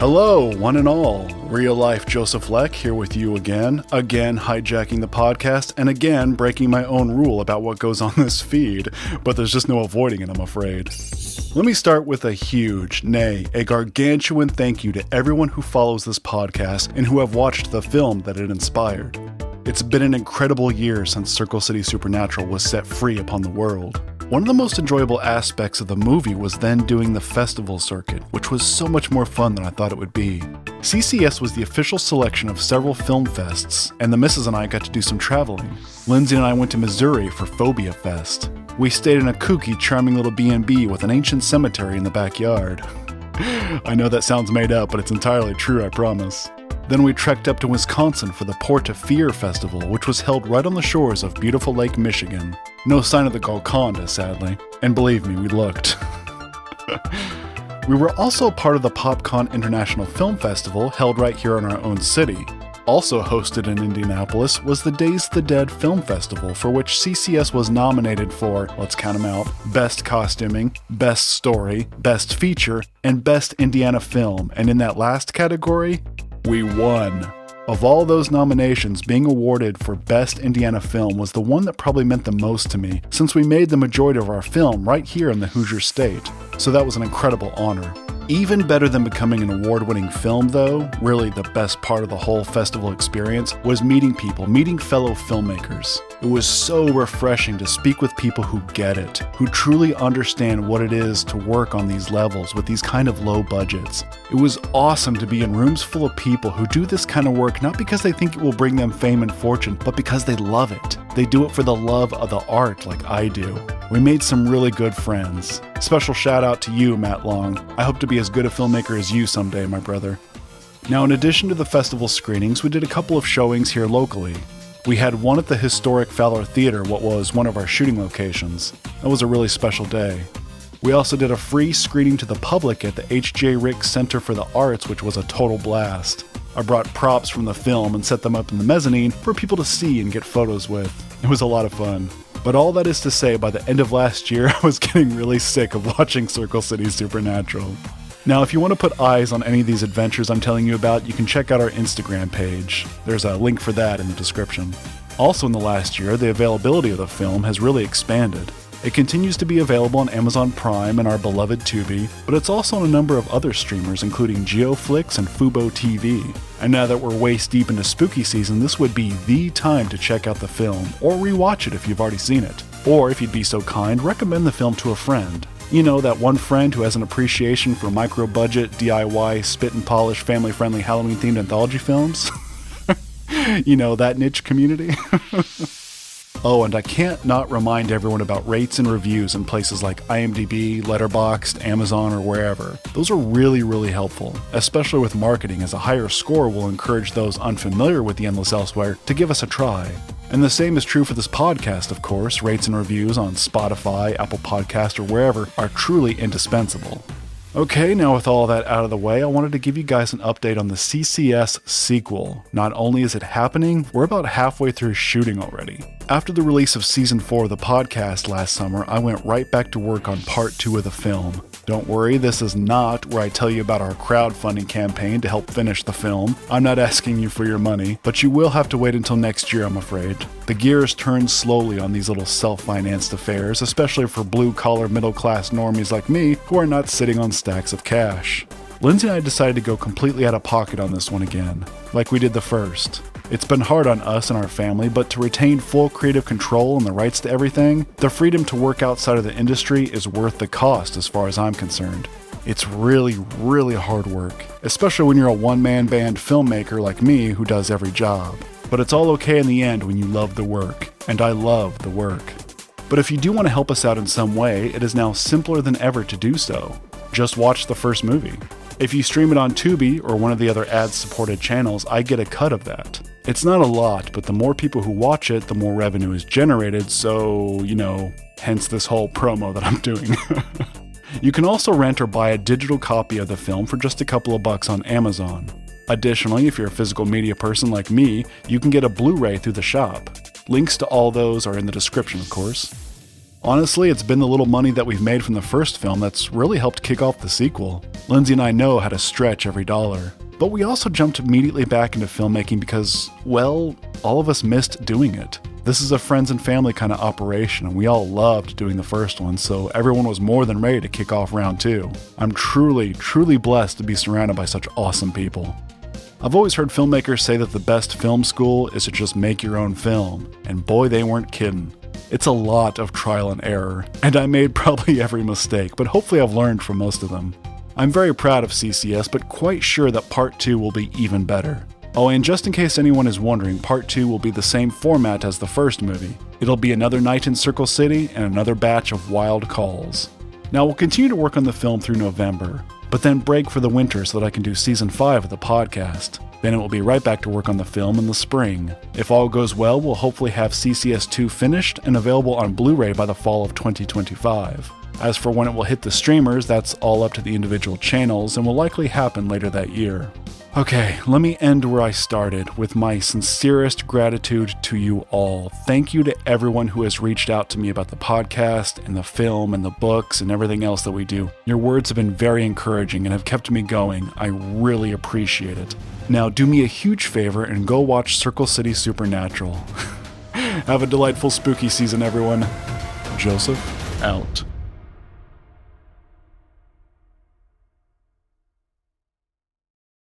Hello, one and all. Real life Joseph Leck here with you again hijacking the podcast, and again breaking my own rule about what goes on this feed, but there's just no avoiding it, I'm afraid. Let me start with a huge, nay, a gargantuan thank you to everyone who follows this podcast and who have watched the film that it inspired. It's been an incredible year since Circle City Supernatural was set free upon the world. One of the most enjoyable aspects of the movie was then doing the festival circuit, which was so much more fun than I thought it would be. CCS was the official selection of several film fests, and the missus and I got to do some traveling. Lindsay and I went to Missouri for Phobia Fest. We stayed in a kooky, charming little B&B with an ancient cemetery in the backyard. I know that sounds made up, but it's entirely true, I promise. Then we trekked up to Wisconsin for the Port of Fear Festival, which was held right on the shores of beautiful Lake Michigan. No sign of the Golconda, sadly. And believe me, we looked. We were also part of the PopCon International Film Festival, held right here in our own city. Also hosted in Indianapolis was the Days of the Dead Film Festival, for which CCS was nominated for, let's count them out, Best Costuming, Best Story, Best Feature, and Best Indiana Film, and in that last category, we won. Of all those nominations, being awarded for Best Indiana Film was the one that probably meant the most to me, since we made the majority of our film right here in the Hoosier State, so that was an incredible honor. Even better than becoming an award-winning film, though, really the best part of the whole festival experience, was meeting people, meeting fellow filmmakers. It was so refreshing to speak with people who get it, who truly understand what it is to work on these levels with these kind of low budgets. It was awesome to be in rooms full of people who do this kind of work not because they think it will bring them fame and fortune, but because they love it. They do it for the love of the art like I do. We made some really good friends. Special shout out to you, Matt Long. I hope to be as good a filmmaker as you someday, my brother. Now, in addition to the festival screenings, we did a couple of showings here locally. We had one at the historic Fowler Theater, what was one of our shooting locations. That was a really special day. We also did a free screening to the public at the H.J. Rick Center for the Arts, which was a total blast. I brought props from the film and set them up in the mezzanine for people to see and get photos with. It was a lot of fun. But all that is to say, by the end of last year, I was getting really sick of watching Circle City Supernatural. Now, if you want to put eyes on any of these adventures I'm telling you about, you can check out our Instagram page. There's a link for that in the description. Also in the last year, the availability of the film has really expanded. It continues to be available on Amazon Prime and our beloved Tubi, but it's also on a number of other streamers including GeoFlix and Fubo TV. And now that we're waist deep into spooky season, this would be the time to check out the film, or rewatch it if you've already seen it. Or if you'd be so kind, recommend the film to a friend. You know, that one friend who has an appreciation for micro-budget, DIY, spit and polish, family-friendly Halloween-themed anthology films. You know, that niche community. Oh, and I can't not remind everyone about rates and reviews in places like IMDb, Letterboxd, Amazon, or wherever. Those are really, really helpful, especially with marketing, as a higher score will encourage those unfamiliar with The Endless Elsewhere to give us a try. And the same is true for this podcast, of course. Rates and reviews on Spotify, Apple Podcast, or wherever are truly indispensable. Okay, now with all that out of the way, I wanted to give you guys an update on the CCS sequel. Not only is it happening, we're about halfway through shooting already. After the release of Season 4 of the podcast last summer, I went right back to work on Part 2 of the film. Don't worry, this is not where I tell you about our crowdfunding campaign to help finish the film. I'm not asking you for your money, but you will have to wait until next year, I'm afraid. The gears turn slowly on these little self-financed affairs, especially for blue-collar, middle-class normies like me who are not sitting on stacks of cash. Lindsay and I decided to go completely out of pocket on this one again, like we did the first. It's been hard on us and our family, but to retain full creative control and the rights to everything, the freedom to work outside of the industry is worth the cost as far as I'm concerned. It's really, really hard work, especially when you're a one-man band filmmaker like me who does every job. But it's all okay in the end when you love the work, and I love the work. But if you do want to help us out in some way, it is now simpler than ever to do so. Just watch the first movie. If you stream it on Tubi or one of the other ad-supported channels, I get a cut of that. It's not a lot, but the more people who watch it, the more revenue is generated, so, you know, hence this whole promo that I'm doing. You can also rent or buy a digital copy of the film for just a couple of bucks on Amazon. Additionally, if you're a physical media person like me, you can get a Blu-ray through the shop. Links to all those are in the description, of course. Honestly, it's been the little money that we've made from the first film that's really helped kick off the sequel. Lindsay and I know how to stretch every dollar. But we also jumped immediately back into filmmaking because, well, all of us missed doing it. This is a friends and family kind of operation, and we all loved doing the first one, so everyone was more than ready to kick off round 2. I'm truly, truly blessed to be surrounded by such awesome people. I've always heard filmmakers say that the best film school is to just make your own film, and boy, they weren't kidding. It's a lot of trial and error, and I made probably every mistake, but hopefully I've learned from most of them. I'm very proud of CCS, but quite sure that Part 2 will be even better. Oh, and just in case anyone is wondering, Part 2 will be the same format as the first movie. It'll be another night in Circle City and another batch of wild calls. Now, we'll continue to work on the film through November, but then break for the winter so that I can do Season 5 of the podcast. Then it will be right back to work on the film in the spring. If all goes well, we'll hopefully have CCS2 finished and available on Blu-ray by the fall of 2025. As for when it will hit the streamers, that's all up to the individual channels and will likely happen later that year. Okay, let me end where I started, with my sincerest gratitude to you all. Thank you to everyone who has reached out to me about the podcast and the film and the books and everything else that we do. Your words have been very encouraging and have kept me going. I really appreciate it. Now do me a huge favor and go watch Circle City Supernatural. Have a delightful spooky season, everyone. Joseph, out.